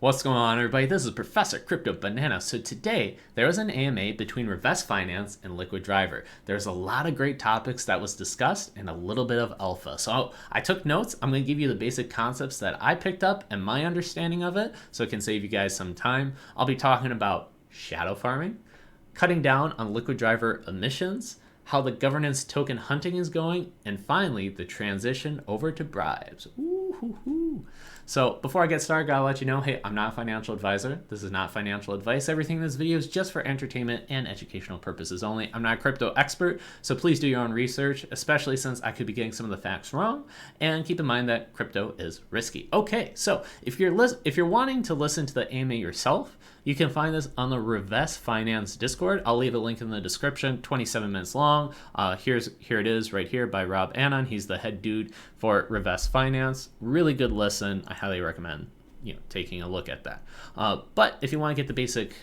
What's going on, everybody? This is Professor Crypto Banana. So today there was an AMA between Revest Finance and Liquid Driver. There's a lot of great topics that was discussed and a little bit of alpha. So I took notes. I'm going to give you the basic concepts that I picked up and my understanding of it, so it can save you guys some time. I'll be talking about shadow farming, cutting down on Liquid Driver emissions, how the governance token hunting is going, and finally the transition over to bribes. Ooh-hoo-hoo. So before I get started, I gotta let you know, hey, I'm not a financial advisor. This is not financial advice. Everything in this video is just for entertainment and educational purposes only. I'm not a crypto expert, so please do your own research, especially since I could be getting some of the facts wrong. And keep in mind that crypto is risky. Okay, so if you're wanting to listen to the AMA yourself, you can find this on the Revest Finance Discord. I'll leave a link in the description. 27 minutes long. Here it is right here by Rob Annan. He's the head dude for Revest Finance. Really good listen. I highly recommend taking a look at that. But if you want to get the basic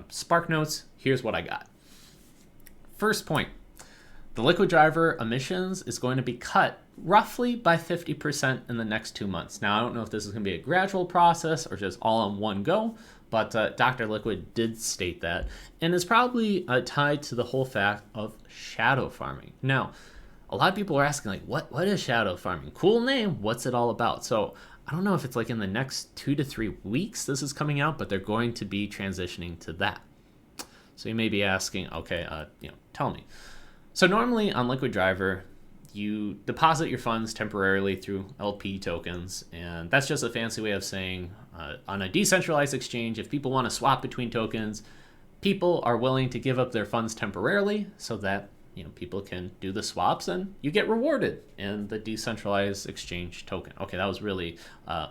Spark Notes, here's what I got. First point. The Liquid Driver emissions is going to be cut roughly by 50% in the next 2 months. Now, I don't know if this is going to be a gradual process or just all in one go, but Dr. Liquid did state that, and it's probably tied to the whole fact of shadow farming. Now, a lot of people are asking, like, what is shadow farming? Cool name, what's it all about? So I don't know if it's like in the next 2 to 3 weeks this is coming out, but they're going to be transitioning to that. So you may be asking, okay, tell me. So normally on Liquid Driver, you deposit your funds temporarily through LP tokens, and that's just a fancy way of saying on a decentralized exchange, if people want to swap between tokens, people are willing to give up their funds temporarily so that people can do the swaps and you get rewarded in the decentralized exchange token. Okay, that was really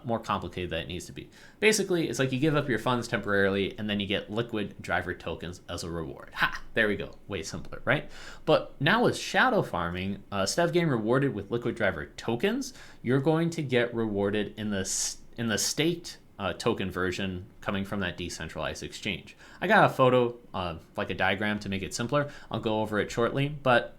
more complicated than it needs to be. Basically, it's like you give up your funds temporarily and then you get Liquid Driver tokens as a reward. Ha! There we go. Way simpler, right? But now with shadow farming, instead of getting rewarded with Liquid Driver tokens, you're going to get rewarded in the staked token version coming from that decentralized exchange. I got a photo, like a diagram to make it simpler. I'll go over it shortly, but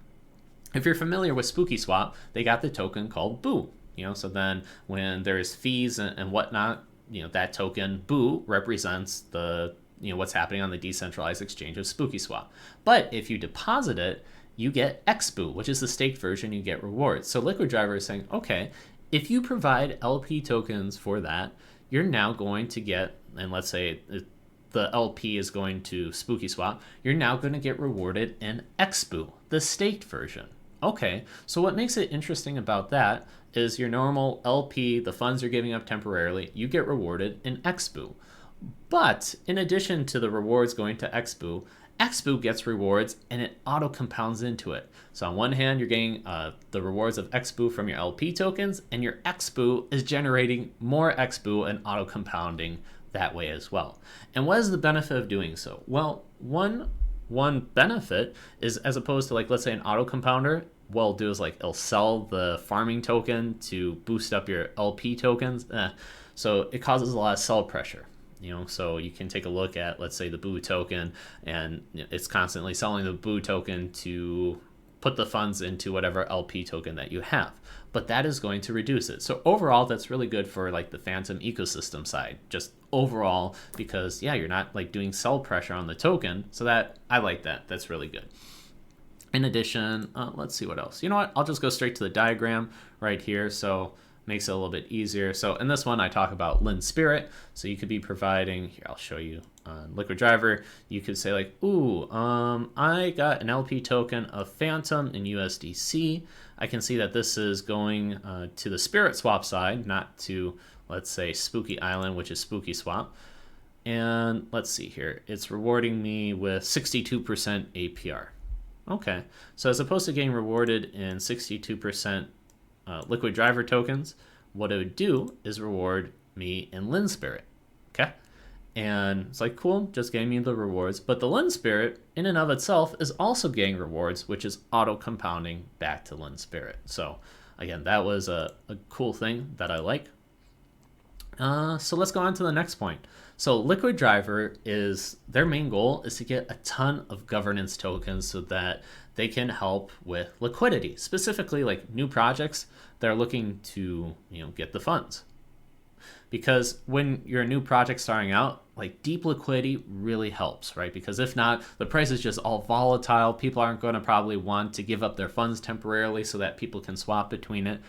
if you're familiar with SpookySwap, they got the token called Boo. So then when there's fees and whatnot, that token Boo represents the what's happening on the decentralized exchange of SpookySwap. But if you deposit it, you get XBoo, which is the staked version. You get rewards. So Liquid Driver is saying, okay, if you provide LP tokens for that, you're now going to get, and let's say the LP is going to SpookySwap, you're now going to get rewarded in XBoo, the staked version. Okay, so what makes it interesting about that is your normal LP, the funds you're giving up temporarily, you get rewarded in XBoo. But in addition to the rewards going to XBoo, XBoo gets rewards and it auto compounds into it. So on one hand, you're getting the rewards of XBoo from your LP tokens, and your XBoo is generating more XBoo and auto compounding that way as well. And what is the benefit of doing so? Well, one benefit is, as opposed to, like, let's say an auto compounder, what it'll do is, like, it'll sell the farming token to boost up your LP tokens. So it causes a lot of sell pressure. So you can take a look at, let's say, the Boo token, and it's constantly selling the Boo token to put the funds into whatever LP token that you have. But that is going to reduce it. So overall, that's really good for, like, the Phantom ecosystem side, just overall, because you're not, like, doing sell pressure on the token. So that, I like that. That's really good. In addition, let's see what else. You know what? I'll just go straight to the diagram right here. So makes it a little bit easier. So in this one, I talk about Lin Spirit. So you could be providing, here, I'll show you on Liquid Driver. You could say, like, ooh, I got an LP token of Phantom in USDC. I can see that this is going to the Spirit Swap side, not to, let's say, Spooky Island, which is SpookySwap. And let's see here. It's rewarding me with 62% APR. Okay, so as opposed to getting rewarded in 62% Liquid Driver tokens, what it would do is reward me in Lin Spirit. Okay, and it's like, cool, just getting me the rewards. But the Lin Spirit in and of itself is also getting rewards, which is auto compounding back to Lin Spirit. So again, that was a cool thing that I like. So let's go on to the next point. So Liquid Driver, is their main goal is to get a ton of governance tokens so that they can help with liquidity, specifically like new projects that are looking to get the funds. because when you're a new project starting out, like deep liquidity really helps, right? Because if not, the price is just all volatile. People aren't going to probably want to give up their funds temporarily so that people can swap between it.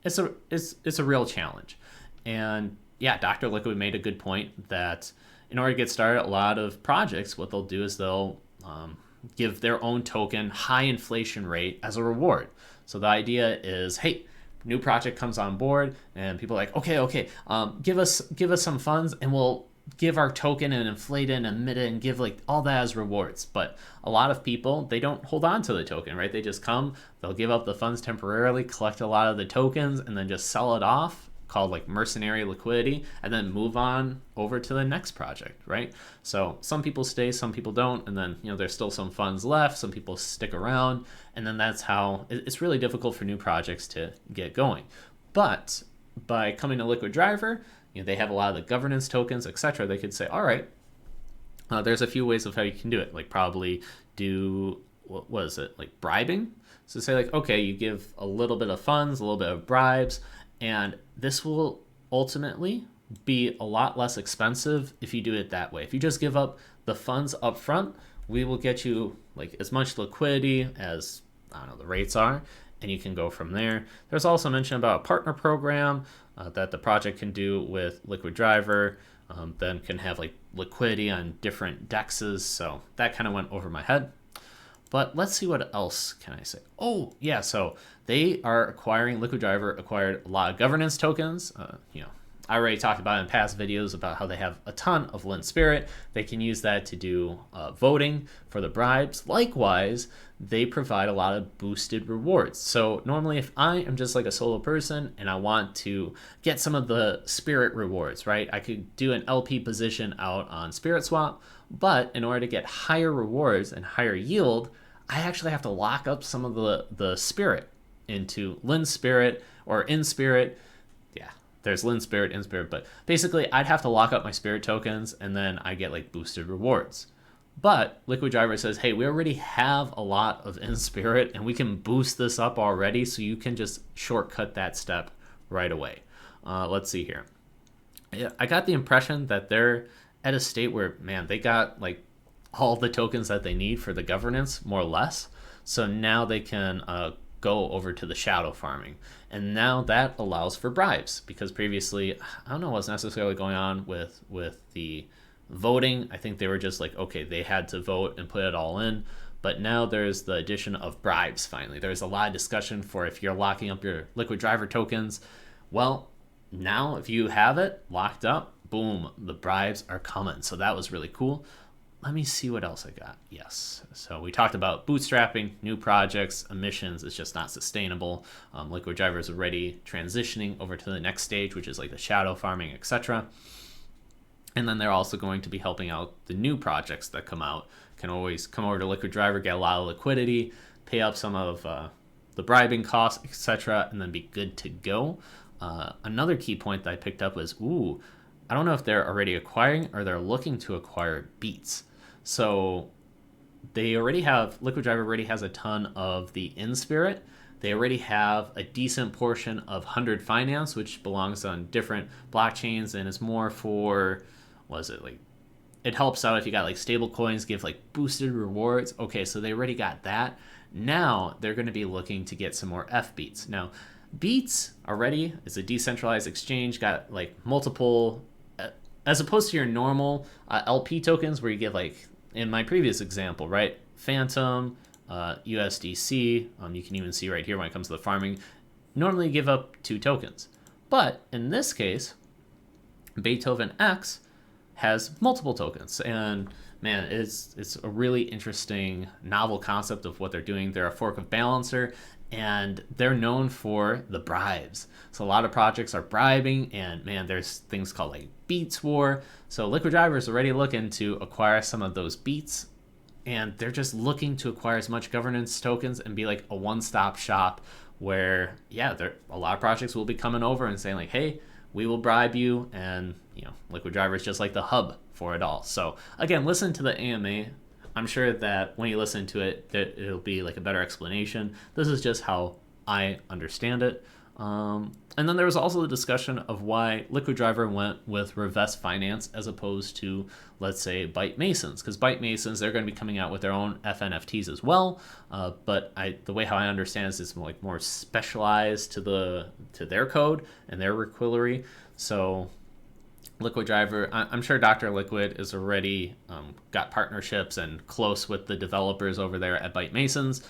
It's a real challenge. And yeah, Dr. Liquid made a good point that in order to get started, a lot of projects, what they'll do is they'll give their own token high inflation rate as a reward. So the idea is, hey, new project comes on board and people are like, okay, give us some funds and we'll give our token and inflate it and emit it and give like all that as rewards. But a lot of people, they don't hold on to the token, right? They just come, they'll give up the funds temporarily, collect a lot of the tokens, and then just sell it off, called like mercenary liquidity, and then move on over to the next project, right? So some people stay, some people don't, and then there's still some funds left, some people stick around, and then that's how it's really difficult for new projects to get going. But by coming to Liquid Driver, they have a lot of the governance tokens, etc. They could say, all right, there's a few ways of how you can do it, like probably do, what is it, like bribing? So say like, okay, you give a little bit of funds, a little bit of bribes, and this will ultimately be a lot less expensive if you do it that way. If you just give up the funds up front, we will get you like as much liquidity as, I don't know, the rates are, and you can go from there. There's also mention about a partner program that the project can do with Liquid Driver, then can have like liquidity on different dexes. So that kind of went over my head. But let's see what else can I say. Oh, yeah, so they are acquiring, Liquid Driver acquired a lot of governance tokens. I already talked about in past videos about how they have a ton of Lin Spirit. They can use that to do voting for the bribes. Likewise, they provide a lot of boosted rewards. So normally if I am just like a solo person and I want to get some of the Spirit rewards, right? I could do an LP position out on Spirit Swap, but in order to get higher rewards and higher yield, I actually have to lock up some of the Spirit into Lin Spirit or in Spirit. Yeah, there's Lin Spirit, in Spirit, but basically I'd have to lock up my Spirit tokens and then I get like boosted rewards. But Liquid Driver says, hey, we already have a lot of in Spirit and we can boost this up already, so you can just shortcut that step right away. Let's see here. Yeah, I got the impression that they're at a state where, man, they got like all the tokens that they need for the governance, more or less. So now they can go over to the shadow farming. And now that allows for bribes, because previously, I don't know what's necessarily going on with the voting. I think they were just like, okay, they had to vote and put it all in. But now there's the addition of bribes finally. There's a lot of discussion for if you're locking up your Liquid Driver tokens. Well, now if you have it locked up, boom, the bribes are coming. So that was really cool. Let me see what else I got. Yes. So we talked about bootstrapping, new projects, emissions. It's just not sustainable. Liquid Driver is already transitioning over to the next stage, which is like the shadow farming, etc. And then they're also going to be helping out the new projects that come out. Can always come over to Liquid Driver, get a lot of liquidity, pay up some of the bribing costs, etc., and then be good to go. Another key point that I picked up was, I don't know if they're already acquiring or they're looking to acquire BEETs. So they already have, Liquid Driver already has a ton of the in Spirit. They already have a decent portion of 100 Finance, which belongs on different blockchains and is more for, it helps out if you got like stable coins, give like boosted rewards. Okay, so they already got that. Now they're going to be looking to get some more FBEETs. Now, BEETs already is a decentralized exchange, got like multiple, as opposed to your normal LP tokens where you get like, in my previous example, right? Phantom, USDC, you can even see right here when it comes to the farming, normally give up 2 tokens. But in this case, Beethoven X has multiple tokens. And man, it's a really interesting, novel concept of what they're doing. They're a fork of Balancer, and they're known for the bribes. So a lot of projects are bribing, and man, there's things called like BEETs War. So Liquid Driver is already looking to acquire some of those BEETs, and they're just looking to acquire as much governance tokens and be like a one-stop shop where, yeah, a lot of projects will be coming over and saying like, hey, we will bribe you, and Liquid Driver is just like the hub for it all. So again, listen to the AMA. I'm sure that when you listen to it, that it'll be like a better explanation. This is just how I understand it. And then there was also the discussion of why Liquid Driver went with Revest Finance as opposed to, let's say, Byte Masons, because Byte Masons, they're going to be coming out with their own FNFTs as well. But the way how I understand is it's more specialized to their code and their requillery. So Liquid Driver, I'm sure Dr. Liquid is already got partnerships and close with the developers over there at Byte Masons.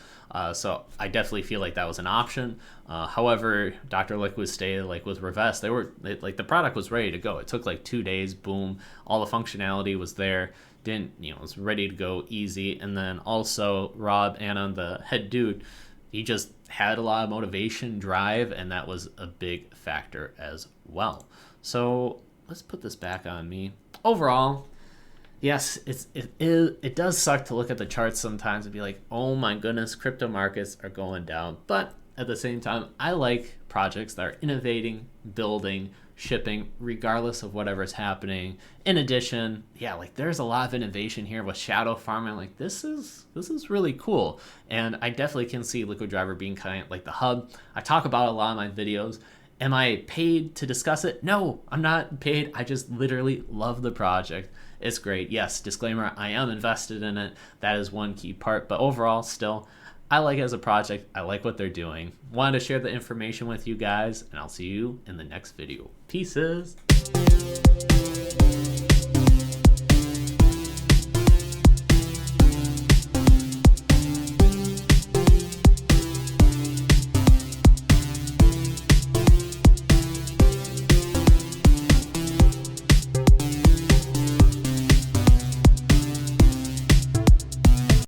So I definitely feel like that was an option. However, Dr. Liquid stated with Revest, the product was ready to go. It took 2 days, boom, all the functionality was there. It was ready to go, easy. And then also Rob Anna, the head dude, he just had a lot of motivation, drive, and that was a big factor as well. So let's put this back on me. Overall, yes, it does suck to look at the charts sometimes and be like, oh my goodness, crypto markets are going down. But at the same time, I like projects that are innovating, building, shipping, regardless of whatever's happening. In addition, there's a lot of innovation here with shadow farming. This is really cool. And I definitely can see Liquid Driver being kind of like the hub. I talk about it a lot in my videos. Am I paid to discuss it? No, I'm not paid. I just literally love the project. It's great. Yes, disclaimer, I am invested in it. That is one key part. But overall, still, I like it as a project. I like what they're doing. Wanted to share the information with you guys, and I'll see you in the next video. Pieces.